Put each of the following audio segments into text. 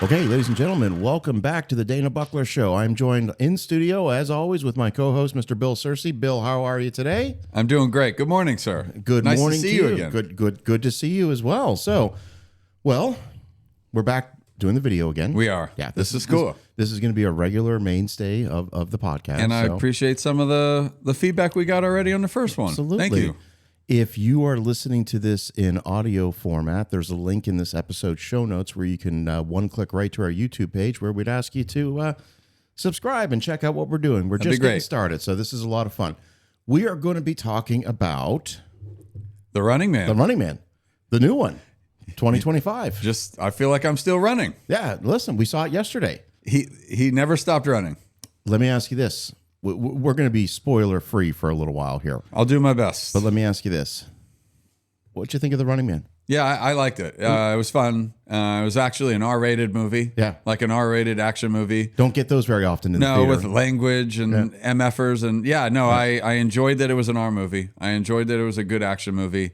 Okay, ladies and gentlemen, welcome back to the Dana Buckler Show. I'm joined in studio, as always, with my co-host, Mr. Bill Searcy. Bill, how are you today? I'm doing great. Good morning, sir. Good nice morning to see you again. Good to see you as well. So, well, we're back doing the video again. We are. Yeah, this is cool. This is going to be a regular mainstay of the podcast. And I appreciate some of the feedback we got already on the first one. Absolutely. Thank you. If you are listening to this in audio format, there's a link in this episode show notes where you can one-click right to our YouTube page where we'd ask you to subscribe and check out what we're doing. We're just getting started, so this is a lot of fun. We are going to be talking about The Running Man. The Running Man, the new one, 2025. I feel like I'm still running. Yeah, listen, we saw it yesterday. He never stopped running. Let me ask you this. We're going to be spoiler-free for a little while here. I'll do my best. But let me ask you this. What'd you think of The Running Man? Yeah, I liked it. It was fun. It was actually an R-rated movie. Yeah. Like an R-rated action movie. Don't get those very often in the theater. No, with language and MFers. And I enjoyed that it was an R movie. I enjoyed that it was a good action movie.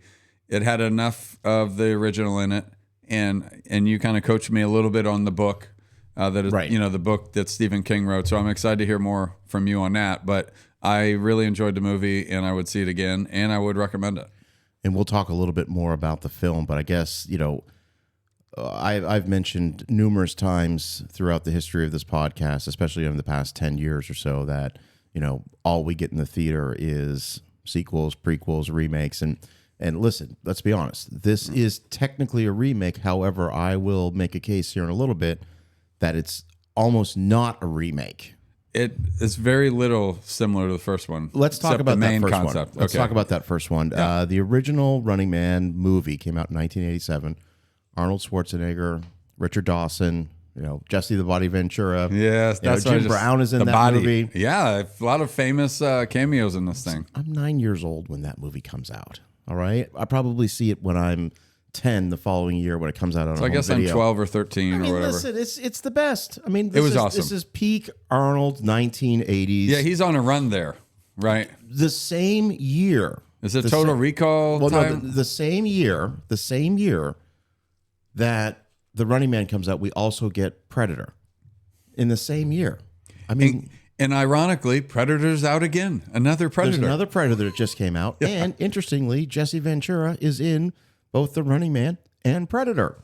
It had enough of the original in it. And you kind of coached me a little bit on the book. That is, the book that Stephen King wrote. So I'm excited to hear more from you on that. But I really enjoyed the movie, and I would see it again, and I would recommend it. And we'll talk a little bit more about the film. But I guess, I've mentioned numerous times throughout the history of this podcast, especially in the past 10 years or so, that, all we get in the theater is sequels, prequels, remakes. And listen, let's be honest. This is technically a remake. However, I will make a case here in a little bit that it's almost not a remake. It is very little similar to the first one. Let's talk about that first concept. one. Let's talk about that first one. Yeah. The original Running Man movie came out in 1987. Arnold Schwarzenegger, Richard Dawson, Jesse the Body Ventura. Yes, that's Jim Brown is in that movie. Yeah, a lot of famous cameos in this thing. I'm 9 years old when that movie comes out. All right, I probably see it when I'm 10 the following year when it comes out on so I guess video. I'm 12 or 13 or whatever. Listen, it's the best. I mean, it was awesome. This is peak Arnold 1980s. Yeah, he's on a run there, right? The same year. Is it Total Recall time? No, the same year that The Running Man comes out, we also get Predator in the same year. I mean... And ironically, Predator's out again. Another Predator. There's another Predator that just came out. Yeah. And interestingly, Jesse Ventura is in both The Running Man and Predator.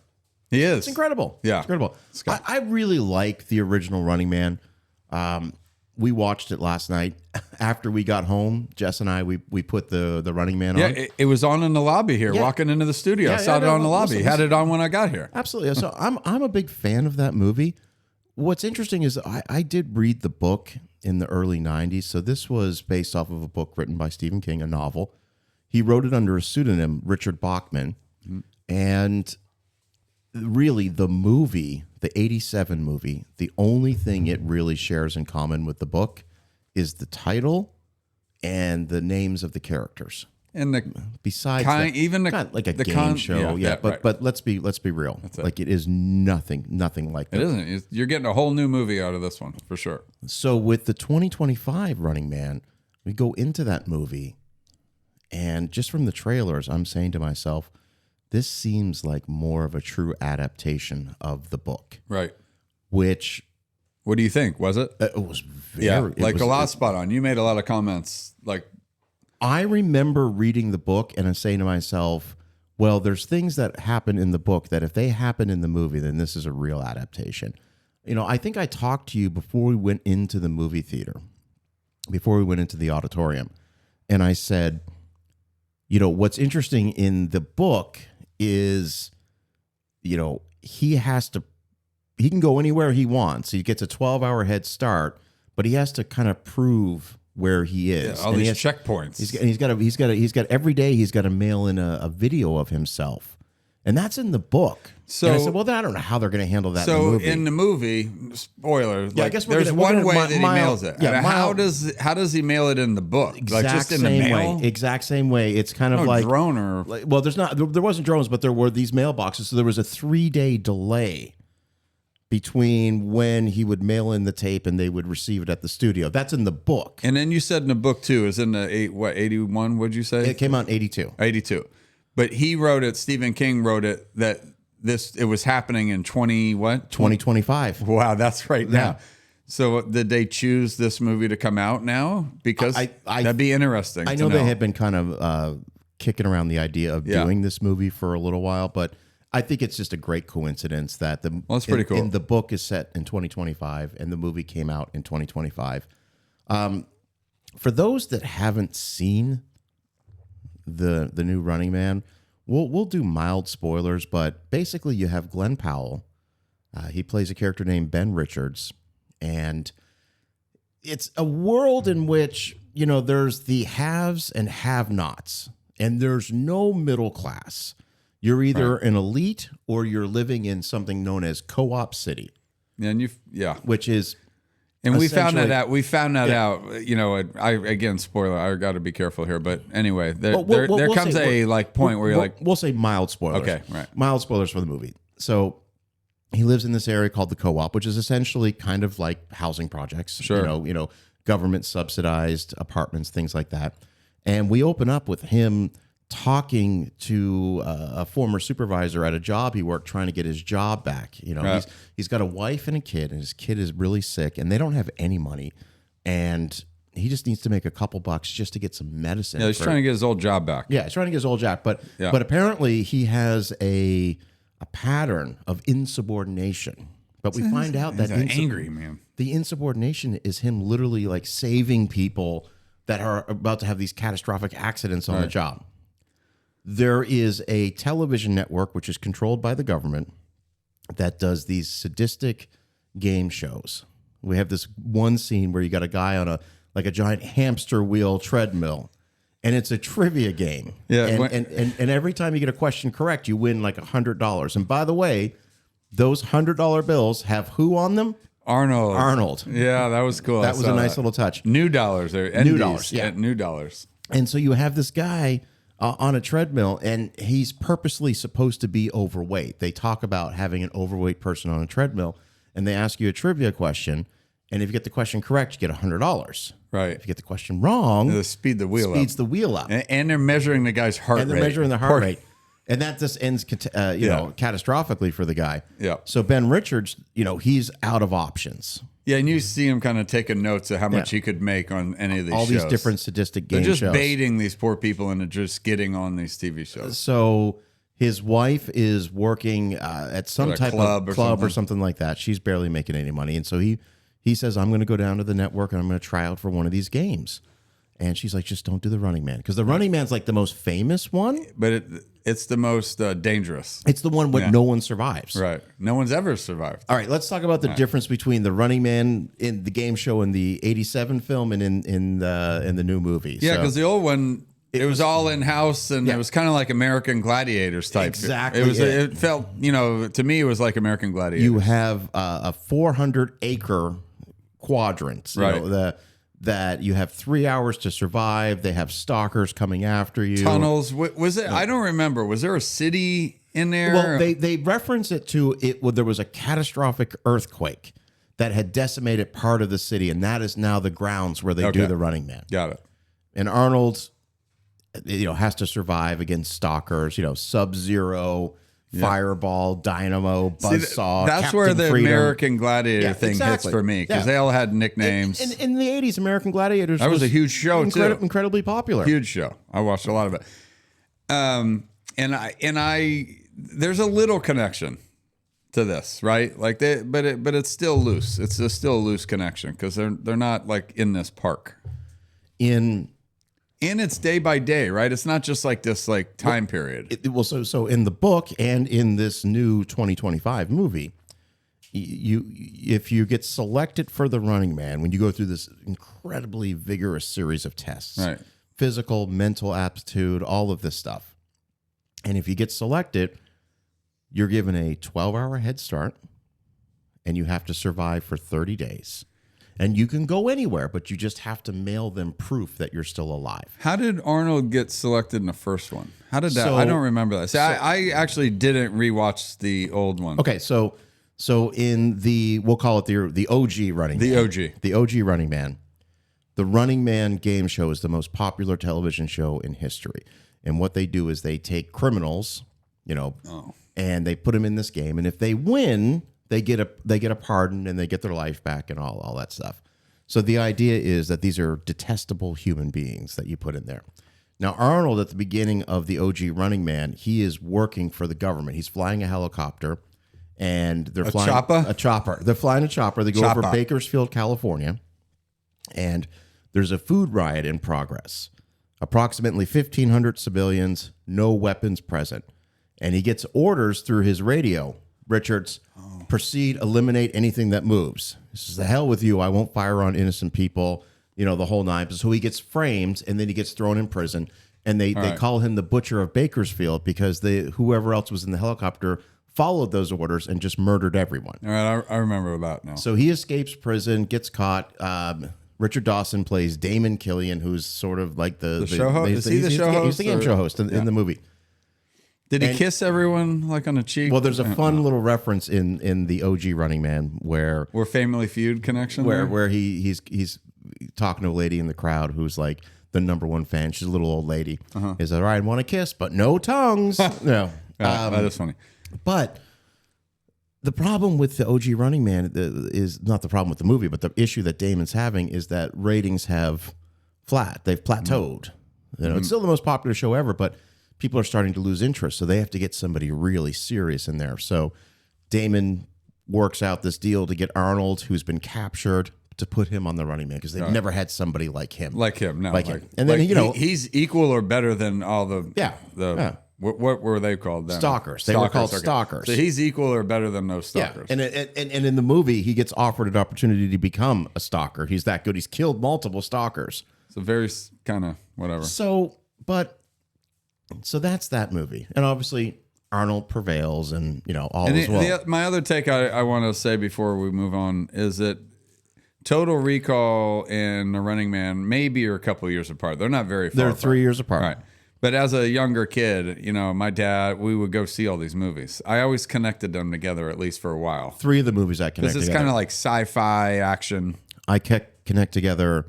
He is. It's incredible. Yeah. It's incredible. I really like the original Running Man. We watched it last night. After we got home, Jess and I, we put the Running Man on. Yeah, it was on in the lobby here, walking into the studio. I saw it on the lobby. Had it on when I got here. Absolutely. So I'm a big fan of that movie. What's interesting is I did read the book in the early 90s. So this was based off of a book written by Stephen King, a novel. He wrote it under a pseudonym, Richard Bachman. Mm-hmm. And really the movie, the 87 movie, the only thing it really shares in common with the book is the title and the names of the characters. And besides kind, that, even like a game show, but let's be real. Like it is nothing like that. It isn't. You're getting a whole new movie out of this one for sure. So with the 2025 Running Man, we go into that movie, and just from the trailers, I'm saying to myself, this seems like more of a true adaptation of the book, right? Which, what do you think? Was it? It was very a lot spot on. You made a lot of comments like. I remember reading the book and saying to myself, well, there's things that happen in the book that if they happen in the movie, then this is a real adaptation. I think I talked to you before we went into the movie theater, before we went into the auditorium. And I said, what's interesting in the book is, he can go anywhere he wants. He gets a 12-hour head start, but he has to kind of prove where he is. All these checkpoints. He's got every day he's got to mail in a video of himself. And that's in the book. So and I said, well, I don't know how they're going to handle that in the movie. So in the movie, spoiler, I guess there's one way that he mails it. Yeah, how does he mail it in the book? Exact just in same the mail? way. Exact same way. It's kind of like drone or well, there wasn't drones, but there were these mailboxes. So there was a 3-day delay between when he would mail in the tape and they would receive it at the studio. That's in the book. And then you said in the book too, is in the 81, what'd you say? It came out in 82. 82. But he wrote it, Stephen King wrote it, that it was happening in 2025. Wow, that's right now. So did they choose this movie to come out now? Because that'd be interesting. I know they had been kind of kicking around the idea of doing this movie for a little while, but I think it's just a great coincidence that that's pretty cool. The book is set in 2025 and the movie came out in 2025. For those that haven't seen the new Running Man, we'll do mild spoilers, but basically you have Glen Powell. He plays a character named Ben Richards, and it's a world in which, you know, there's the haves and have-nots, and there's no middle class. You're either an elite or you're living in something known as Co-op City. And which is, and we found that out. We found that out. You know, again, spoiler. I got to be careful here, but anyway, there comes a point where you're like, we'll say mild spoilers. Okay, right. Mild spoilers for the movie. So he lives in this area called the Co-op, which is essentially kind of like housing projects. Sure. You know, government subsidized apartments, things like that. And we open up with him talking to a former supervisor at a job he worked, trying to get his job back. You know, he's got a wife and a kid, and his kid is really sick, and they don't have any money, and he just needs to make a couple bucks just to get some medicine. Yeah, he's trying to get his old job back. Yeah, he's trying to get his old job, but apparently he has a pattern of insubordination. But we find out that angry man. The insubordination is him literally like saving people that are about to have these catastrophic accidents on the job. There is a television network which is controlled by the government that does these sadistic game shows. We have this one scene where you got a guy on a giant hamster wheel treadmill, and it's a trivia game. Yeah, and every time you get a question correct, you win like $100. And by the way, those $100 bills have who on them? Arnold. Yeah, that was cool. That was a nice little touch. New dollars there. New dollars. Yeah, new dollars. And so you have this guy on a treadmill, and he's purposely supposed to be overweight. They talk about having an overweight person on a treadmill, and they ask you a trivia question, and if you get the question correct, you get $100. Right. If you get the question wrong, they speeds the wheel up. And they're measuring the guy's heart rate. And they're measuring the heart rate. And that just ends, catastrophically for the guy. Yeah. So Ben Richards, he's out of options. Yeah, and you see him kind of taking notes of how much he could make on any of these shows. All these different sadistic game shows. They're just baiting these poor people into just getting on these TV shows. So his wife is working at some type of club or something like that. She's barely making any money. And so he says, I'm going to go down to the network and I'm going to try out for one of these games. And she's like, just don't do the Running Man. Because the Running Man's like the most famous one. But it's the most dangerous. It's the one where no one survives. Right. No one's ever survived. All right, let's talk about the difference between the Running Man in the game show in the '87 film and in the new movie. Yeah, because the old one, it was all in-house, and it was kind of like American Gladiators type. Exactly. It felt, to me, it was like American Gladiators. You have a 400-acre quadrant. Right. That you have 3 hours to survive. They have stalkers coming after you. Tunnels. Was it? I don't remember. Was there a city in there? Well, they reference it to it. Well, there was a catastrophic earthquake that had decimated part of the city, and that is now the grounds where they do the Running Man. Got it. And Arnold, has to survive against stalkers. Sub-Zero. Fireball, Dynamo, Buzzsaw. That's Captain where the Freedom. American Gladiator thing hits for me, because they all had nicknames. In the 80s, American Gladiators was a huge show too. Incredibly popular. Huge show. I watched a lot of it. And I there's a little connection to this, right? Like but it's still loose. It's still a loose connection because they're not like in this park. And it's day by day, right? It's not just like this time period. So in the book and in this new 2025 movie, if you get selected for the Running Man, when you go through this incredibly vigorous series of tests, right? Physical, mental aptitude, all of this stuff. And if you get selected, you're given a 12-hour head start, and you have to survive for 30 days. And you can go anywhere, but you just have to mail them proof that you're still alive. How did Arnold get selected in the first one? How did that? I don't remember that. I actually didn't rewatch the old one. Okay, so in we'll call it the OG Running Man. The OG Running Man. The Running Man game show is the most popular television show in history. And what they do is they take criminals, and they put him in this game. And if they win, they get a pardon and they get their life back and all that stuff. So the idea is that these are detestable human beings that you put in there. Now, Arnold, at the beginning of the OG Running Man, he is working for the government. He's flying a helicopter, and they're flying a chopper. They're flying a chopper. They go over Bakersfield, California, and there's a food riot in progress. Approximately 1,500 civilians, no weapons present. And he gets orders through his radio. Richards, proceed, eliminate anything that moves. He says, the hell with you. I won't fire on innocent people, the whole nine. So he gets framed, and then he gets thrown in prison. And they call him the Butcher of Bakersfield because whoever else was in the helicopter followed those orders and just murdered everyone. All right, I remember about now. So he escapes prison, gets caught. Richard Dawson plays Damon Killian, who's sort of like the show host. Is he the show host? He's the game show host in the movie. Did he kiss everyone like on the cheek? Well, there's a fun little reference in the OG Running Man where Family Feud connection where he's talking to a lady in the crowd who's like the number one fan. She's a little old lady. He's all right, want to kiss, but no tongues. No, that is funny. But the problem with the OG Running Man is not the problem with the movie, but the issue that Damon's having is that ratings have they've plateaued. It's still the most popular show ever, but people are starting to lose interest, so they have to get somebody really serious in there. So Damon works out this deal to get Arnold, who's been captured, to put him on the Running Man because they've never had somebody like him. And then he's equal or better than all the What were they called then? Stalkers. They were called stalkers. So he's equal or better than those stalkers. And in the movie, he gets offered an opportunity to become a stalker. He's that good. He's killed multiple stalkers. So very kind of whatever. So that's that movie. And obviously Arnold prevails and, all as well. My other take I want to say before we move on is that Total Recall and The Running Man maybe are a couple of years apart. They're not very far They're apart. 3 years apart. Right. But as a younger kid, my dad, we would go see all these movies. I always connected them together, at least for a while. 3 of the movies I connect together. Because it's kind of like sci-fi action. I connect together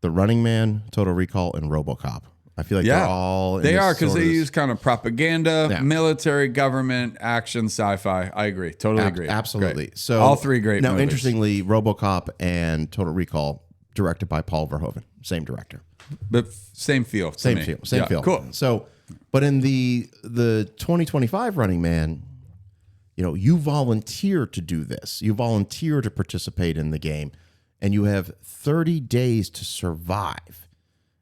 The Running Man, Total Recall, and RoboCop. I feel like they're all in They are because they use kind of propaganda, military, government, action, sci-fi. I agree. Totally agree. Absolutely. Great. So all 3 great movies. Now, interestingly, RoboCop and Total Recall directed by Paul Verhoeven, same director. But same feel. Same feel. Cool. So, but in the 2025 Running Man, you volunteer to do this. You volunteer to participate in the game, and you have 30 days to survive.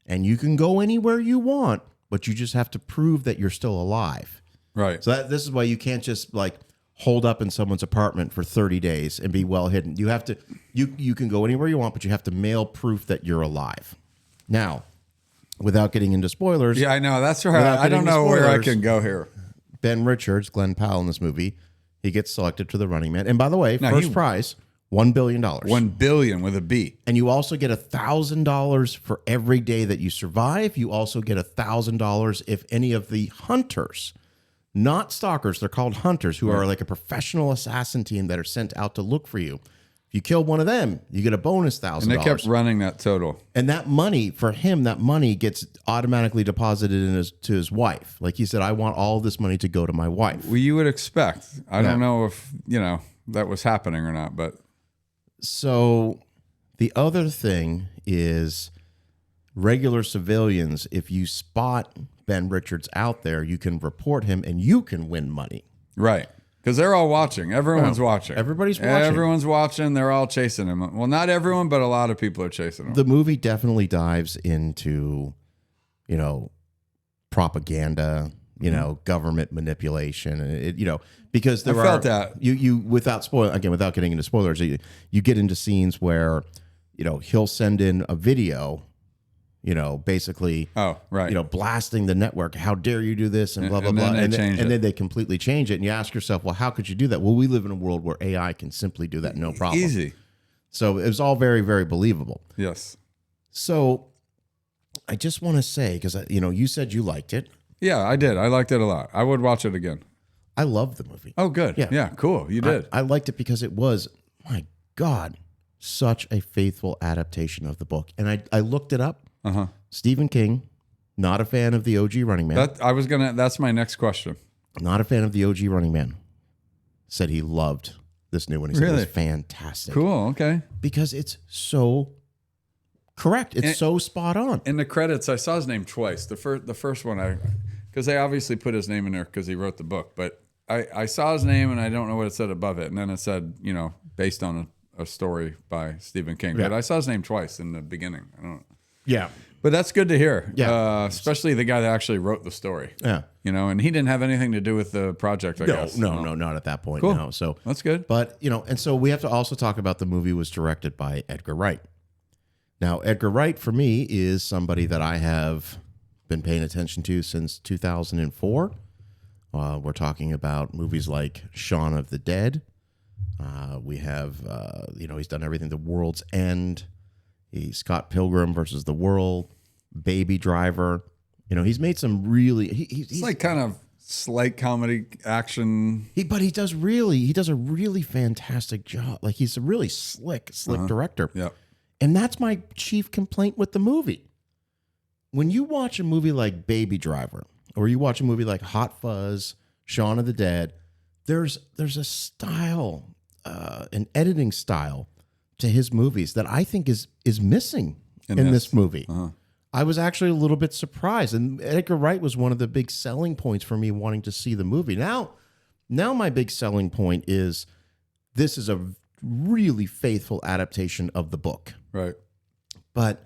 And you can go anywhere you want, but you just have to prove that you're still alive. Right. So this is why you can't just like hold up in someone's apartment for 30 days and be well hidden. You have to. You can go anywhere you want, but you have to mail proof that you're alive. Now, without getting into spoilers. Yeah, I know. That's right. I don't know where I can go here. Ben Richards, Glen Powell in this movie, he gets selected to the Running Man. And by the way, first prize, $1 billion. $1 billion with a B. And you also get $1,000 for every day that you survive. You also get $1,000 if any of the hunters, not stalkers, they're called hunters, who are like a professional assassin team that are sent out to look for you. If you kill one of them, you get a bonus $1,000. And they kept running that total. And that money, for him, that money gets automatically deposited to his wife. Like he said, I want all this money to go to my wife. Well, you would expect. I don't know if, that was happening or not, but. So the other thing is regular civilians, if you spot Ben Richards out there, you can report him and you can win money. Right. Because they're all watching. Everyone's watching. Everybody's watching. Everyone's watching. They're all chasing him. Well, not everyone, but a lot of people are chasing him. The movie definitely dives into, propaganda, government manipulation, because there felt that you without getting into spoilers, you get into scenes where, he'll send in a video, basically, blasting the network. How dare you do this and blah, blah, blah. And then they completely change it. And you ask yourself, well, how could you do that? Well, we live in a world where AI can simply do that. No problem. Easy. So it was all very, very believable. Yes. So I just want to say, because, you said you liked it. Yeah, I did. I liked it a lot. I would watch it again. I love the movie. Oh, good. Yeah, cool. You did. I liked it because it was, my God, such a faithful adaptation of the book. And I looked it up. Stephen King, not a fan of the OG Running Man. That's my next question. not a fan of the OG Running Man. Said he loved this new one. He said it was fantastic. Cool. Okay. Because it's so correct. It's so spot on. In the credits, I saw his name twice. The first one, because they obviously put his name in there because he wrote the book. But I saw his name and I don't know what it said above it. And then it said, based on a story by Stephen King. Yeah. But I saw his name twice in the beginning. I don't know. Yeah. But that's good to hear. Yeah. Especially the guy that actually wrote the story. Yeah. And he didn't have anything to do with the project, I guess. No, not at that point. Cool. No. So that's good. But, and so we have to also talk about the movie was directed by Edgar Wright. Now, Edgar Wright, for me, is somebody that I have been paying attention to since 2004. We're talking about movies like Shaun of the Dead. We have, he's done everything. The World's End. He's Scott Pilgrim versus the World. Baby Driver. He's made some really... He's like kind of slight comedy action. But he does a really fantastic job. Like, he's a really slick director. Yeah. And that's my chief complaint with the movie. When you watch a movie like Baby Driver, or you watch a movie like Hot Fuzz, Shaun of the Dead, there's a style, an editing style to his movies that I think is missing in this movie. Uh-huh. I was actually a little bit surprised. And Edgar Wright was one of the big selling points for me wanting to see the movie. Now my big selling point is this is a really faithful adaptation of the book. Right. But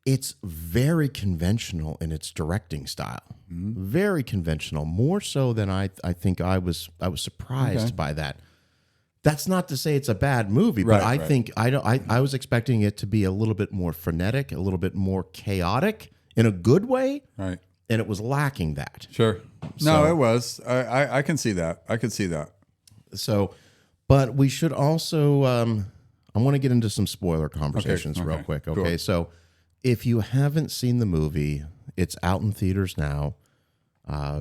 it's very conventional in its directing style. Mm-hmm. Very conventional, more so than I think I was surprised by that. That's not to say it's a bad movie, but I think I was expecting it to be a little bit more frenetic, a little bit more chaotic in a good way. Right. And it was lacking that. Sure. No, it was. I can see that. I could see that. So, but we should also, I want to get into some spoiler conversations real quick. Okay. Cool. So if you haven't seen the movie, it's out in theaters now.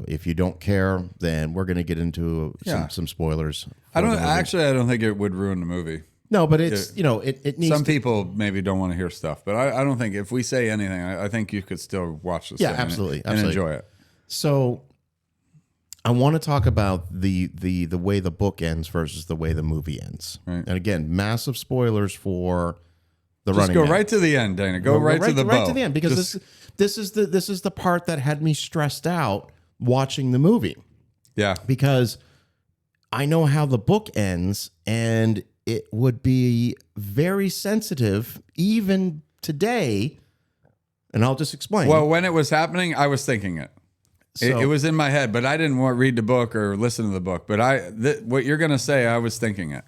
If you don't care, then we're going to get into some spoilers. I don't think it would ruin the movie. No, but it's, it needs some people maybe don't want to hear stuff, but I don't think if we say anything, I think you could still watch this. Yeah, absolutely. And enjoy it. So I want to talk about the way the book ends versus the way the movie ends. Right. And again, massive spoilers for the Just running go man. right to the end, Dana. Go right to the bow. Right to the end, because this is the part that had me stressed out watching the movie. Yeah. Because I know how the book ends, and it would be very sensitive even today. And I'll just explain. Well, when it was happening, I was thinking it. It was in my head, but I didn't want to read the book or listen to the book. But what you're going to say, I was thinking it.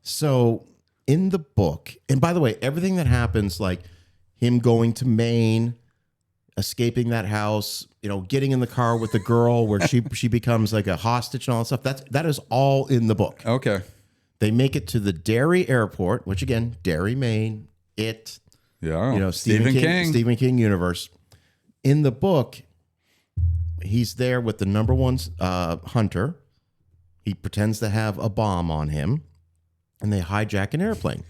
So in the book, and by the way, everything that happens, like him going to Maine, escaping that house, getting in the car with the girl where she becomes like a hostage and all that stuff, that is all in the book. Okay. They make it to the Derry airport, which again, Derry, Maine, Stephen King universe. In the book, he's there with the number one hunter. He pretends to have a bomb on him, and they hijack an airplane.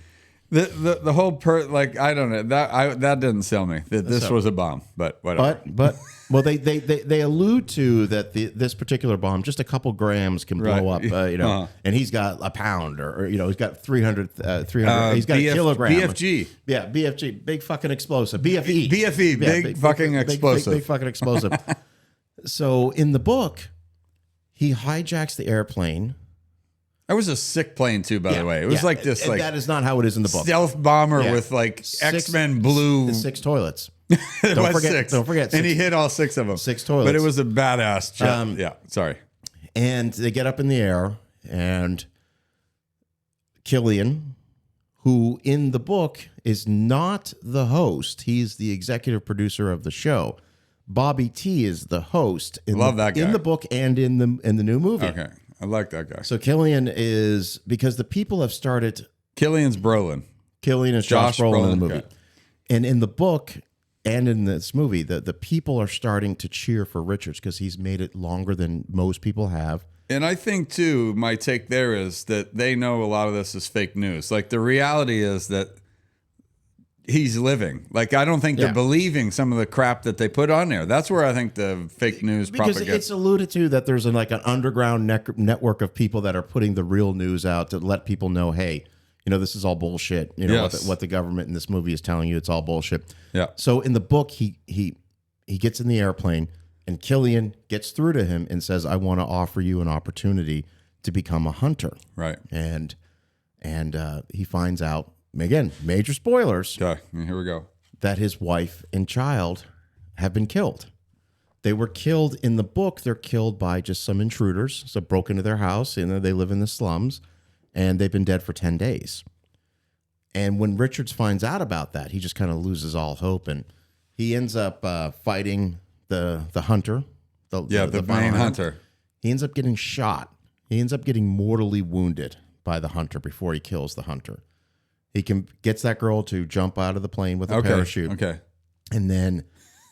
The whole I don't know, that didn't sell me that this was a bomb, but whatever. But well, they allude to that this particular bomb, just a couple grams can blow up, and he's got a pound or he's got 300, he's got a kilogram. BFG. Yeah, BFG, big fucking explosive. BFE. BFE, big fucking explosive. Big fucking explosive. So in the book, he hijacks the airplane. That was a sick plane too, by the way. It was like this, and that is not how it is in the book. Stealth bomber with X-Men blue. 6 toilets. Don't forget. And he hit all 6 of them. 6 toilets. But it was a badass jet. Sorry. And they get up in the air, and Killian, who in the book is not the host, he's the executive producer of the show. Bobby T is the host that guy. In the book and in the new movie. Okay. I like that guy. So Killian is, because the people have started. Killian's Brolin. Killian is Josh Brolin in the movie. Okay. And in the book and in this movie, the people are starting to cheer for Richards because he's made it longer than most people have. And I think, too, my take there is that they know a lot of this is fake news. Like, the reality is that he's living. Like, I don't think they're believing some of the crap that they put on there. That's where I think the fake news propaganda. Because it's alluded to that there's like an underground network of people that are putting the real news out to let people know, hey, this is all bullshit. What the government in this movie is telling you, it's all bullshit. Yeah. So in the book, he gets in the airplane, and Killian gets through to him and says, I want to offer you an opportunity to become a hunter. Right. And he finds out, again, major spoilers. Okay, here we go. That his wife and child have been killed. They were killed in the book. They're killed by just some intruders. So broke into their house, they live in the slums, and they've been dead for 10 days. And when Richards finds out about that, he just kind of loses all hope, and he ends up fighting the hunter. The main hunter. He ends up getting shot. He ends up getting mortally wounded by the hunter before he kills the hunter. He gets that girl to jump out of the plane with a parachute. Okay. And then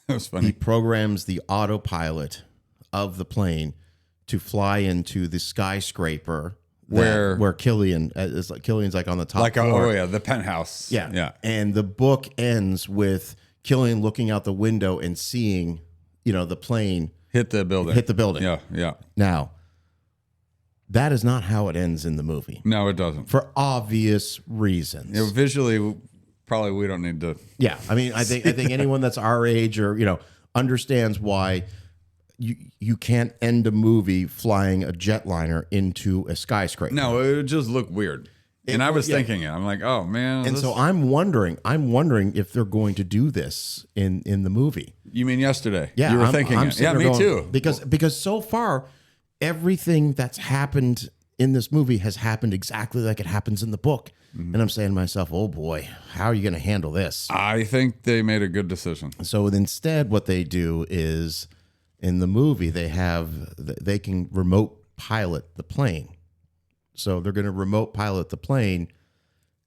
that was funny. He programs the autopilot of the plane to fly into the skyscraper where Killian is. Killian's like on the top floor. The penthouse. Yeah. And the book ends with Killian looking out the window and seeing, the plane hit the building. Yeah. Now, that is not how it ends in the movie. No, it doesn't. For obvious reasons. Visually, probably we don't need to. Yeah, I mean, I think anyone that's our age or understands why you can't end a movie flying a jetliner into a skyscraper. No, it would just look weird. And I was thinking it. I'm like, oh man. And so I'm wondering if they're going to do this in the movie. You mean yesterday? Yeah, you were thinking it. Yeah, me too. Because so far, everything that's happened in this movie has happened exactly like it happens in the book. Mm-hmm. And I'm saying to myself, oh boy, how are you going to handle this? I think they made a good decision. So instead, what they do is in the movie, they can remote pilot the plane. So they're going to remote pilot the plane,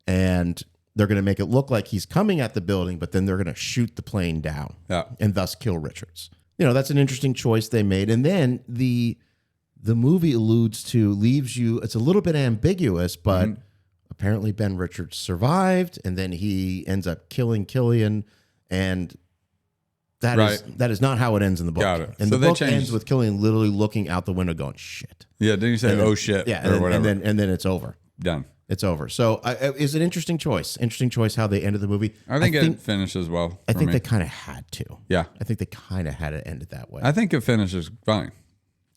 and they're going to make it look like he's coming at the building, but then they're going to shoot the plane down and thus kill Richards. That's an interesting choice they made. And then the movie leaves you, it's a little bit ambiguous, but apparently Ben Richards survived, and then he ends up killing Killian, and that is not how it ends in the book. Got it. And so the book ends with Killian literally looking out the window going, shit. Yeah, didn't you say, oh shit? Yeah, or whatever. And then it's over. Done. It's over. So it's an interesting choice. Interesting choice how they ended the movie. I think it finishes well. I think they kind of had to. Yeah. I think they kind of had it ended that way. I think it finishes fine.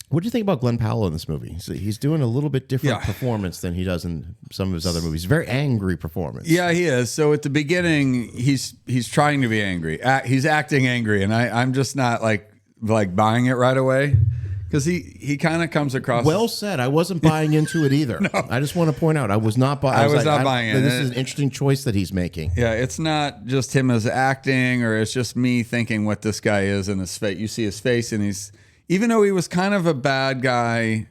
What do you think about Glen Powell in this movie? He's doing a little bit different performance than he does in some of his other movies. Very angry performance. Yeah, he is. So at the beginning, he's trying to be angry. He's acting angry, and I'm just not like buying it right away because he kind of comes across. Well said. I wasn't buying into it either. No. I just want to point out I was not buying. I was not buying it. This is an interesting choice that he's making. Yeah, it's not just him as acting, or it's just me thinking what this guy is in his face. You see his face, and even though he was kind of a bad guy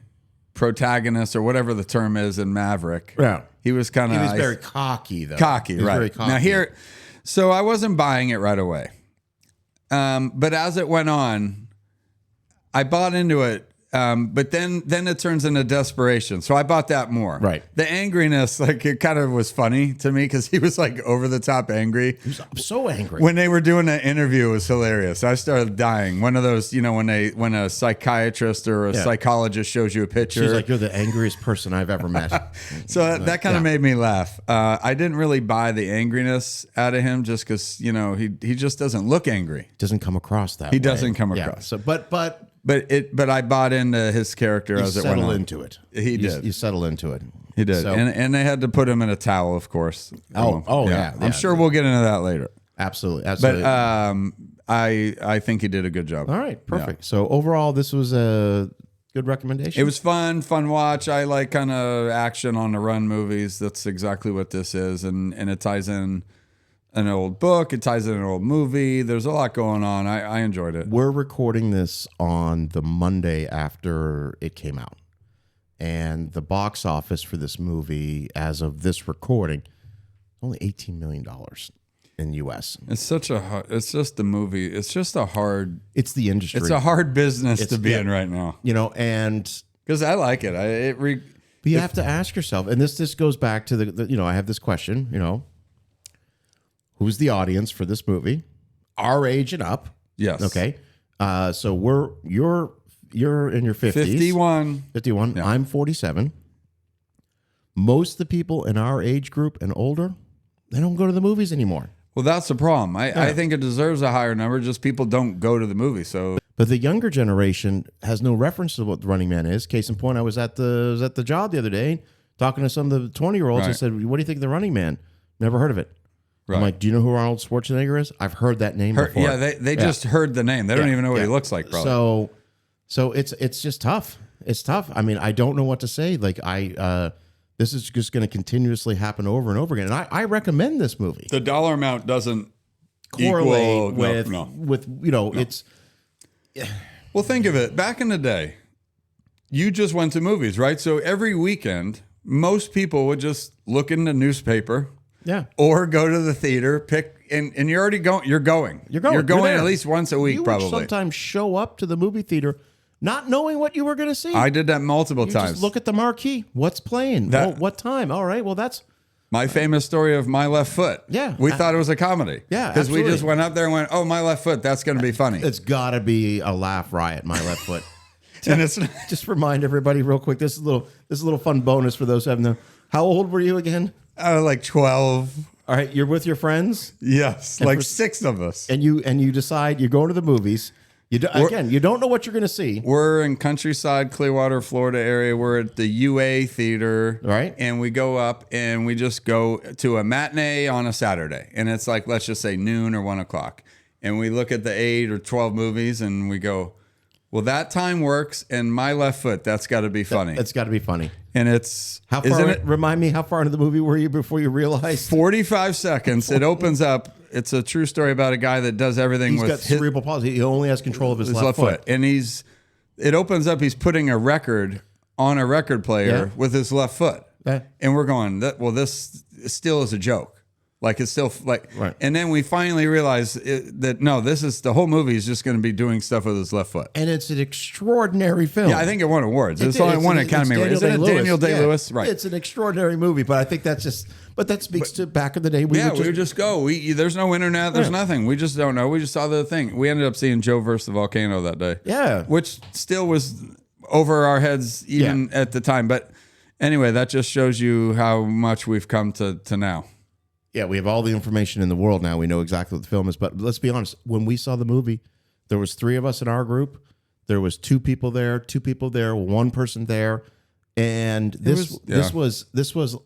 protagonist or whatever the term is in Maverick. Yeah. He was kind of... He was very cocky, though. Cocky, right. Very cocky. Now so I wasn't buying it right away. But as it went on, I bought into it. But then it turns into desperation. So I bought that more. Right. The angriness, it kind of was funny to me because he was over the top angry. He was so angry. When they were doing that interview, it was hilarious. I started dying. One of those, when a psychiatrist or a psychologist shows you a picture. She's like, you're the angriest person I've ever met. So that kind of made me laugh. I didn't really buy the angriness out of him just because, he just doesn't look angry. Doesn't come across that way. He doesn't come across. So, but I bought into his character as it went on. You settle into it. He did. You settle into it. He did. So, and they had to put him in a towel, of course. Yeah. I'm sure we'll get into that later. Absolutely. But I think he did a good job. All right. Perfect. Yeah. So overall, this was a good recommendation. It was fun watch. I like kind of action on the run movies. That's exactly what this is. And it ties in an old book. It ties in an old movie. There's a lot going on. I enjoyed it. We're recording this on the Monday after it came out. And the box office for this movie, as of this recording, only $18 million in the U.S. It's just the movie. It's just a hard... It's the industry. It's a hard business to be in right now. And... Because I like it. But you have to ask yourself, and this goes back to the I have this question, who's the audience for this movie, our age and up. Yes. Okay. So you're in your 50s. 51. 51. Yeah. I'm 47. Most of the people in our age group and older, they don't go to the movies anymore. Well, that's the problem. I think it deserves a higher number. Just people don't go to the movie. So, but the younger generation has no reference to what the Running Man is. Case in point, I was at the job the other day talking to some of the 20-year-olds. I Right. said, "What do you think of the Running Man?" Never heard of it. Right. I'm like, "Do you know who Arnold Schwarzenegger is?" I've heard that name before. Yeah, they just heard the name. They don't even know what he looks like, probably. So it's just tough. It's tough. I mean, I don't know what to say. Like this is just going to continuously happen over and over again. And I recommend this movie. The dollar amount doesn't Correlate equal, with it's. Well, think of it. Back in the day, you just went to movies, right? So every weekend, most people would just look in the newspaper, or go to the theater, pick, and you're already going. You're going. You're going there. at least once a week, you probably. Would sometimes show up to the movie theater, not knowing what you were going to see. I did that multiple times. Just look at the marquee. What's playing? What time? All right. Well, that's my famous story of My Left Foot. Yeah. We thought it was a comedy. Yeah, because we absolutely. just went up there and went, "Oh, My Left Foot. That's going to be funny." It's got to be a laugh riot. My Left Foot. And it's just remind everybody real quick. This is a little fun bonus for those who haven't known. How old were you again? like 12. All right, you're with your friends. Yes, And like for- 6 of us. And you decide you're going to the movies. You don't know what you're going to see. We're in Countryside, Clearwater, Florida area. We're at the UA Theater. Right. And we go up and we just go to a matinee on a Saturday. And it's like, let's just say noon or 1 o'clock. And we look at the 8 or 12 movies and we go, well, that time works. And My Left Foot, that's got to be funny. It's got to be funny. And it's, How far? isn't it? Remind me, how far into the movie were you before you realized 45 seconds. It opens up. It's a true story about a guy that does everything he's with got cerebral palsy? He only has control of his left foot. And it opens up. He's putting a record on a record player with his left foot. Yeah. And we're going, this still is a joke. Like it's still like, Right. And then we finally realize that no, the whole movie is just going to be doing stuff with his left foot. And it's an extraordinary film. Yeah, I think it won awards. It's only one Academy Award. Isn't it Daniel Day-Lewis? Right. It's an extraordinary movie, but I think that speaks to back in the day. We would just go. There's no internet. There's nothing. We just don't know. We just saw the thing. We ended up seeing Joe versus the Volcano that day. Yeah. Which still was over our heads even at the time. But anyway, that just shows you how much we've come to now. Yeah, we have all the information in the world now. We know exactly what the film is. But let's be honest. When we saw the movie, there was 3 of us in our group. There was 2 people there, 1 person there, and this was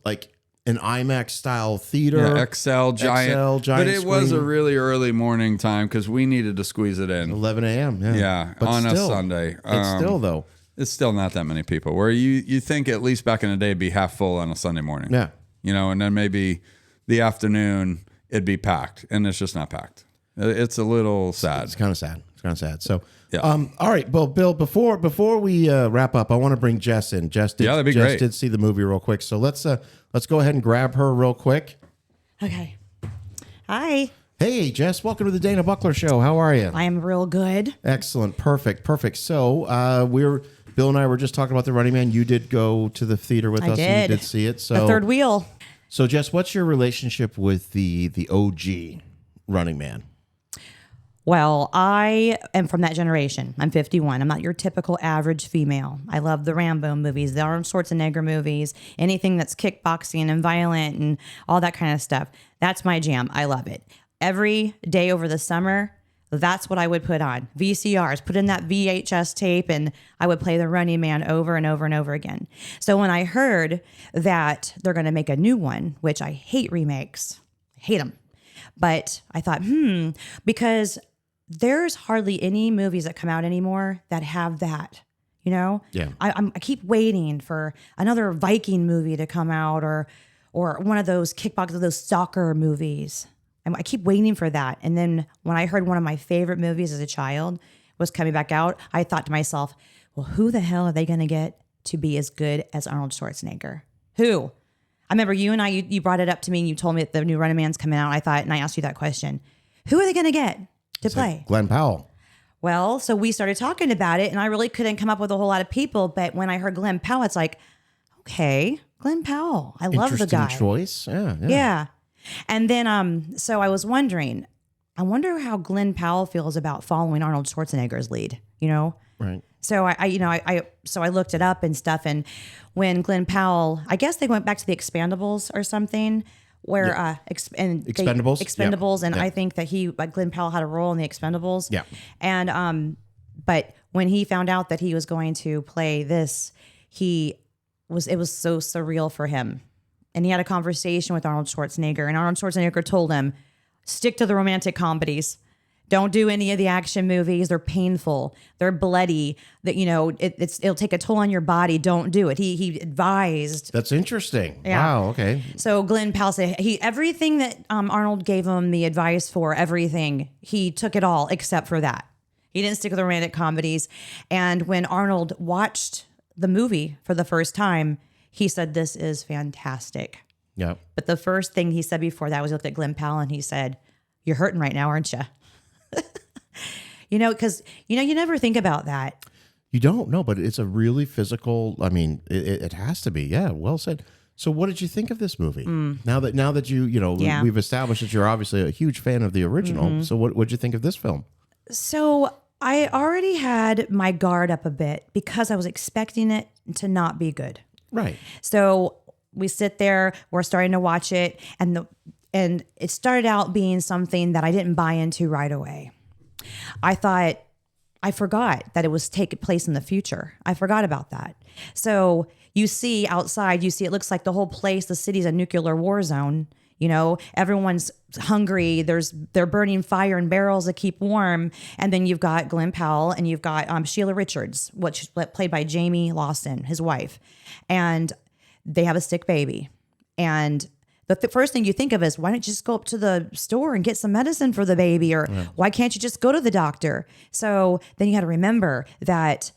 like an IMAX style theater. Yeah, XL giant. But it was a really early morning time because we needed to squeeze it in. 11 a.m. Yeah, but on still, a Sunday. It's still though. It's still not that many people. Where you think at least back in the day it'd be half full on a Sunday morning. Yeah. And then maybe the afternoon it'd be packed, and it's just not packed. It's a little sad. It's kind of sad. So, yeah. All right, Bill. Before we wrap up, I want to bring Jess in. That'd be Jess great. did see the movie real quick, so let's go ahead and grab her real quick. Okay. Hi. Hey, Jess. Welcome to the Dana Buckler Show. How are you? I am real good. Excellent. Perfect. So, Bill and I were just talking about The Running Man. You did go to the theater with us, and you did see it. So, the third wheel. So, Jess, what's your relationship with the OG Running Man? Well, I am from that generation. I'm 51. I'm not your typical average female. I love the Rambo movies, the Arnold Schwarzenegger movies, anything that's kickboxing and violent and all that kind of stuff. That's my jam. I love it. Every day over the summer, that's what I would put on. VCRs, put in that VHS tape, and I would play The Running Man over and over and over again. So when I heard that they're going to make a new one, which I hate remakes, I hate them. But I thought, because there's hardly any movies that come out anymore that have that, Yeah. I keep waiting for another Viking movie to come out or one of those kickboxing, those soccer movies. I keep waiting for that. And then when I heard one of my favorite movies as a child was coming back out, I thought to myself, well, who the hell are they going to get to be as good as Arnold Schwarzenegger? Who? I remember you and you brought it up to me and you told me that the new Running Man's coming out. And I asked you that question. Who are they going to get to play? Like Glen Powell. Well, so we started talking about it and I really couldn't come up with a whole lot of people. But when I heard Glen Powell, it's like, okay, Glen Powell. I love the guy. Interesting choice. Yeah. Yeah. And then, so I was wondering, I wonder how Glen Powell feels about following Arnold Schwarzenegger's lead, Right. So so I looked it up and stuff. And when Glen Powell, I guess they went back to the Expendables or something, where Expendables? Expendables, and Yeah. I think that Glen Powell had a role in the Expendables. Yeah. And but when he found out that he was going to play this, it was so surreal for him. And he had a conversation with Arnold Schwarzenegger, and Arnold Schwarzenegger told him, stick to the romantic comedies. Don't do any of the action movies. They're painful. They're bloody. That it'll take a toll on your body. Don't do it. He advised. That's interesting. Yeah. Wow. Okay. So Glen Powell said everything that Arnold gave him the advice for, everything, he took it all except for that. He didn't stick with the romantic comedies. And when Arnold watched the movie for the first time, he said, "This is fantastic." Yeah. But the first thing he said before that was, he looked at Glen Powell and he said, "You're hurting right now, aren't you?" Because you never think about that. You don't know, but it's a really physical. I mean, it has to be. Yeah. Well said. So, what did you think of this movie? Now that Yeah. we've established that you're obviously a huge fan of the original. So, what did you think of this film? So I already had my guard up a bit because I was expecting it to not be good. Right. So we sit there, we're starting to watch it, and it started out being something that I didn't buy into right away. I forgot that it was taking place in the future. I forgot about that. So you see outside, it looks like the whole place, the city's a nuclear war zone. Everyone's hungry. They're burning fire in barrels to keep warm. And then you've got Glen Powell and you've got Sheila Richards, which played by Jamie Lawson, his wife. And they have a sick baby. And the first thing you think of is, why don't you just go up to the store and get some medicine for the baby? Or why can't you just go to the doctor? So then you had to remember that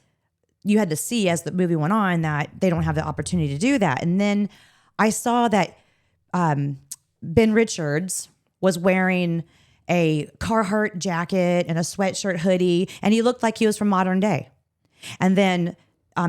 you had to see as the movie went on that they don't have the opportunity to do that. And then I saw that Ben Richards was wearing a Carhartt jacket and a sweatshirt hoodie, and he looked like he was from modern day. And then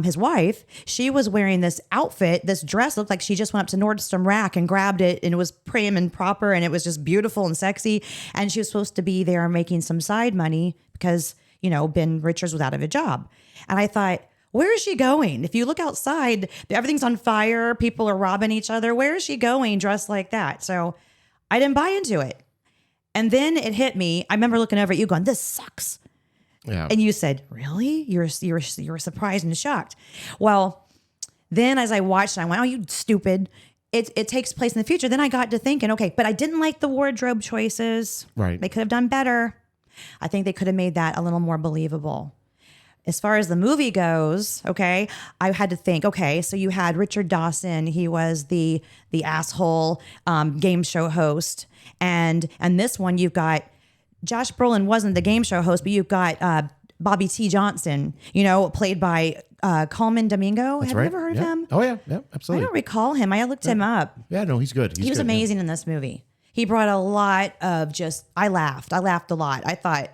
his wife, she was wearing this outfit, this dress looked like she just went up to Nordstrom Rack and grabbed it, and it was prim and proper, and it was just beautiful and sexy. And she was supposed to be there making some side money because, Ben Richards was out of a job. And I thought, where is she going? If you look outside, everything's on fire. People are robbing each other. Where is she going dressed like that? So I didn't buy into it. And then it hit me. I remember looking over at you going, this sucks. Yeah. And you said, really? You're surprised and shocked. Well, then as I watched, I went, oh, you stupid. It takes place in the future. Then I got to thinking, okay, but I didn't like the wardrobe choices. Right. They could have done better. I think they could have made that a little more believable. As far as the movie goes, okay, I had to think, okay, so you had Richard Dawson. He was the asshole game show host. And this one, you've got Josh Brolin wasn't the game show host, but you've got Bobby T. Johnson, played by Colman Domingo. That's Have right. you ever heard of him? Oh, yeah. Yeah, I absolutely. don't recall him. I looked him up. Yeah, no, he's good. He was good, amazing in this movie. He brought a lot of I laughed a lot. I thought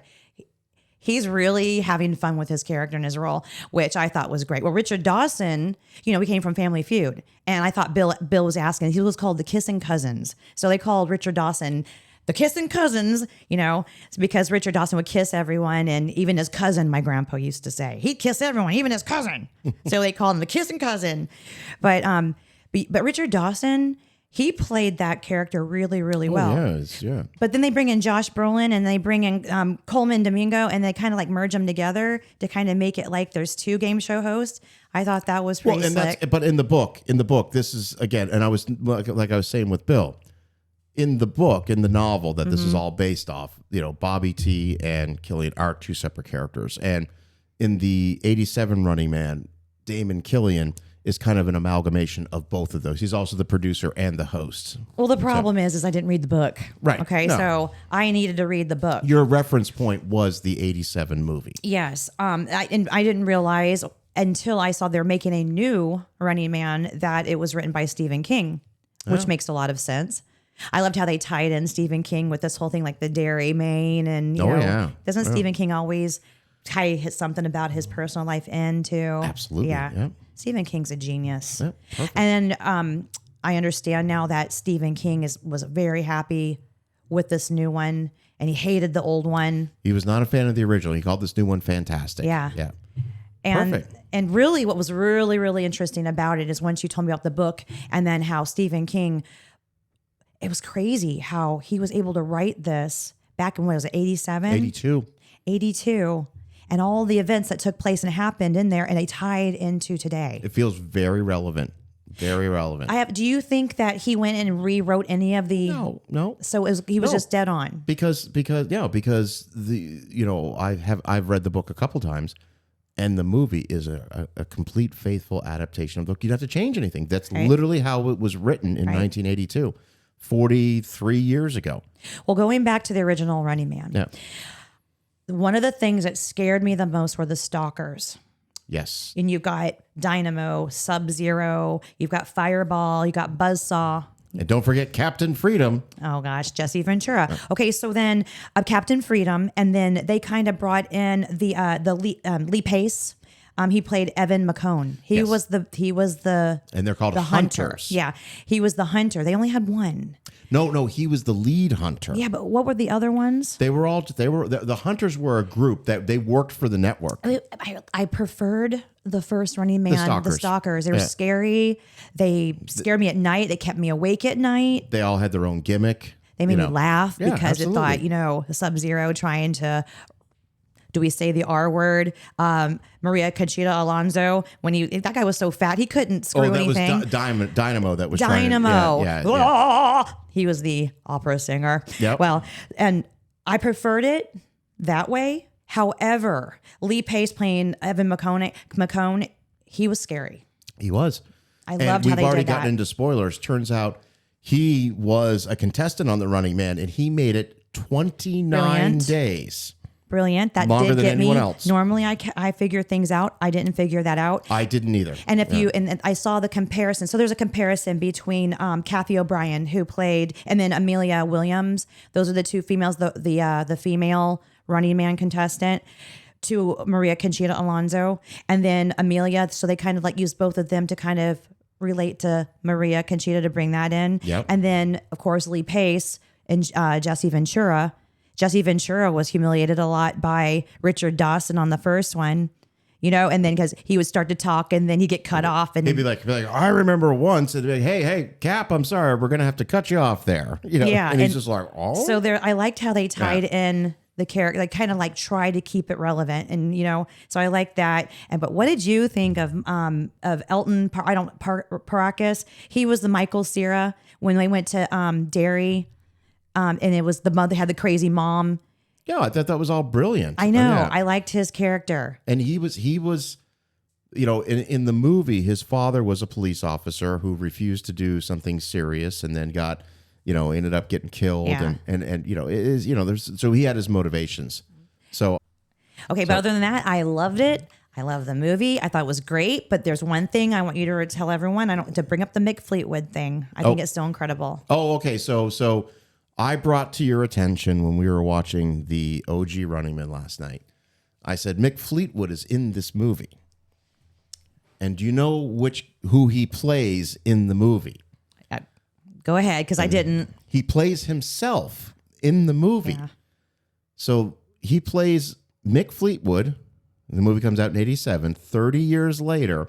he's really having fun with his character and his role, which I thought was great. Well, Richard Dawson, we came from Family Feud, and I thought Bill was asking, he was called the Kissing Cousins. So they called Richard Dawson the Kissing Cousins, it's because Richard Dawson would kiss everyone, and even his cousin, my grandpa used to say, he'd kiss everyone, even his cousin. So they called him the Kissing Cousin. But Richard Dawson, he played that character really, really well. Yeah. But then they bring in Josh Brolin and they bring in Colman Domingo, and they kind of like merge them together to kind of make it like there's two game show hosts. I thought that was pretty slick. But in the book, this is again, and I was like I was saying with Bill, in the book, in the novel that this is all based off, Bobby T and Killian are two separate characters, and in the '87 Running Man, Damon Killian is kind of an amalgamation of both of those. He's also the producer and the host. Well, the problem is I didn't read the book. Right. Okay, No. so I needed to read the book. Your reference point was the '87 movie. Yes. I didn't realize until I saw they're making a new Running Man that it was written by Stephen King, which makes a lot of sense. I loved how they tied in Stephen King with this whole thing, like the Dairy Maine, and doesn't Stephen King always tie something about his personal life into? Absolutely. Yeah. Yep. Stephen King's a genius. Yep. Perfect. And I understand now that Stephen King was very happy with this new one, and he hated the old one. He was not a fan of the original. He called this new one fantastic. Yeah. Yeah. And Perfect. and really, what was really, really interesting about it is once you told me about the book, and then how Stephen King, it was crazy how he was able to write this back in, what was it, 87? 82. 82, and all the events that took place and happened in there, and they tied into today. It feels very relevant. Very relevant. Do you think that he went and rewrote any of the? No. So he was just dead on. Because I've read the book a couple times, and the movie is a complete faithful adaptation of the book. You don't have to change anything. That's literally how it was written in 1982, 43 years ago. Well, going back to the original Running Man, Yeah. one of the things that scared me the most were the stalkers. Yes. And you've got Dynamo, Sub-Zero, you've got Fireball, you got Buzzsaw. And don't forget Captain Freedom. Oh gosh, Jesse Ventura. Okay, so then Captain Freedom, and then they kind of brought in the Lee Pace. He played Evan McCone. He was the And they're called the hunter. hunters. Yeah, he was the hunter. They only had one. No, he was the lead hunter. Yeah, but what were the other ones? The hunters were a group that they worked for the network. I preferred the first Running Man, the stalkers. They were scary. They scared me at night. They kept me awake at night. They all had their own gimmick. They made me laugh Yeah, because absolutely. it thought, Sub-Zero trying to, do we say the R word? Maria Conchita Alonso, that guy was so fat, he couldn't screw anything. That was Dynamo that was Dynamo. trying to, yeah. He was the opera singer. Yep. Well, and I preferred it that way. However, Lee Pace playing Evan McCone, he was scary. He was. I loved how they did that. We've already gotten into spoilers. Turns out he was a contestant on The Running Man, and he made it 29 Brilliant. days. Brilliant. That Longer did than get anyone me. else. Normally, I figure things out. I didn't figure that out. I didn't either. And and I saw the comparison. So there's a comparison between Kathy O'Brien, who played, and then Amelia Williams. Those are the two females. The female Running Man contestant to Maria Conchita Alonso, and then Amelia. So they kind of used both of them to kind of relate to Maria Conchita to bring that in. Yep. And then of course Lee Pace and Jesse Ventura. Jesse Ventura was humiliated a lot by Richard Dawson on the first one, and then because he would start to talk and then he'd get cut off. And He'd be like, I remember once, and be like, hey, Cap, I'm sorry, we're going to have to cut you off there. Yeah, and he's just like, oh. So I liked how they tied in the character, like kind of try to keep it relevant. And, so I like that. But what did you think of Elton, Parakis? He was the Michael Cera when they went to Derry. And it was the mother had the crazy mom. Yeah, I thought that was all brilliant. I know. Yeah. I liked his character. And he was, in the movie, his father was a police officer who refused to do something serious and then got, ended up getting killed. Yeah. And it is, so he had his motivations. So. Okay. But other than that, I loved it. I love the movie. I thought it was great, but there's one thing I want you to tell everyone. To bring up the Mick Fleetwood thing. I think it's still incredible. Oh, okay. So I brought to your attention when we were watching the OG Running Man last night, I said, Mick Fleetwood is in this movie. And do you know who he plays in the movie? Go ahead, because I didn't. He plays himself in the movie. Yeah. So he plays Mick Fleetwood. The movie comes out in 87, 30 years later.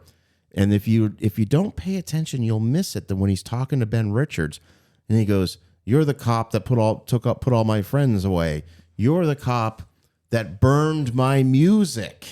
And if you don't pay attention, you'll miss it. That when he's talking to Ben Richards, and he goes, "You're the cop that put all my friends away. You're the cop that burned my music."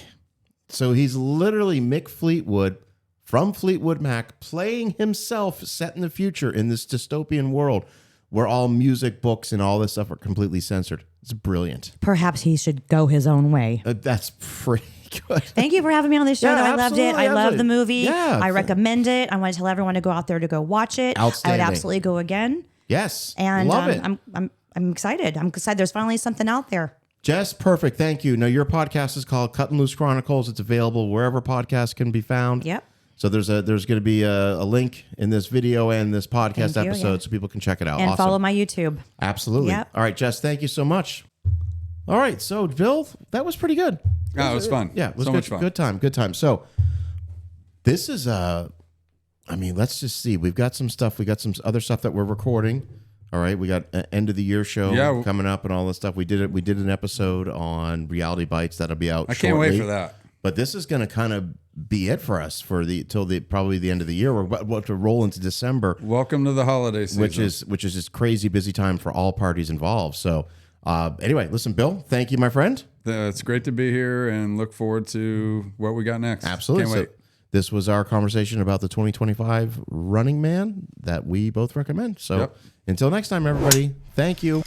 So he's literally Mick Fleetwood from Fleetwood Mac playing himself set in the future in this dystopian world where all music, books, and all this stuff are completely censored. It's brilliant. Perhaps he should go his own way. That's pretty good. Thank you for having me on this show. Yeah, I loved it. I love the movie. Yeah. I recommend it. I want to tell everyone to go out there to go watch it. Outstanding. I would absolutely go again. Yes. And love it. I'm excited. I'm excited. There's finally something out there. Jess, perfect. Thank you. Now, your podcast is called Cut and Loose Chronicles. It's available wherever podcasts can be found. Yep. So there's going to be a link in this video and this podcast Thank you, episode so people can check it out. And Awesome. follow my YouTube. Absolutely. Yep. All right, Jess, thank you so much. All right, so Bill, that was pretty good. Oh, it was fun. Yeah, it was so good, much fun. Good time. So this is I mean, let's just see. We've got some stuff. We got some other stuff that we're recording. All right, we got an end of the year show coming up and all this stuff. We did it. We did an episode on Reality Bites that'll be out. I can't wait for that. But this is going to kind of be it for us for probably the end of the year. We're about to roll into December. Welcome to the holiday season, which is this crazy busy time for all parties involved. So anyway, listen, Bill, thank you, my friend. It's great to be here and look forward to what we got next. Absolutely. Can't wait. This was our conversation about the 2025 Running Man that we both recommend. So until next time, everybody, thank you.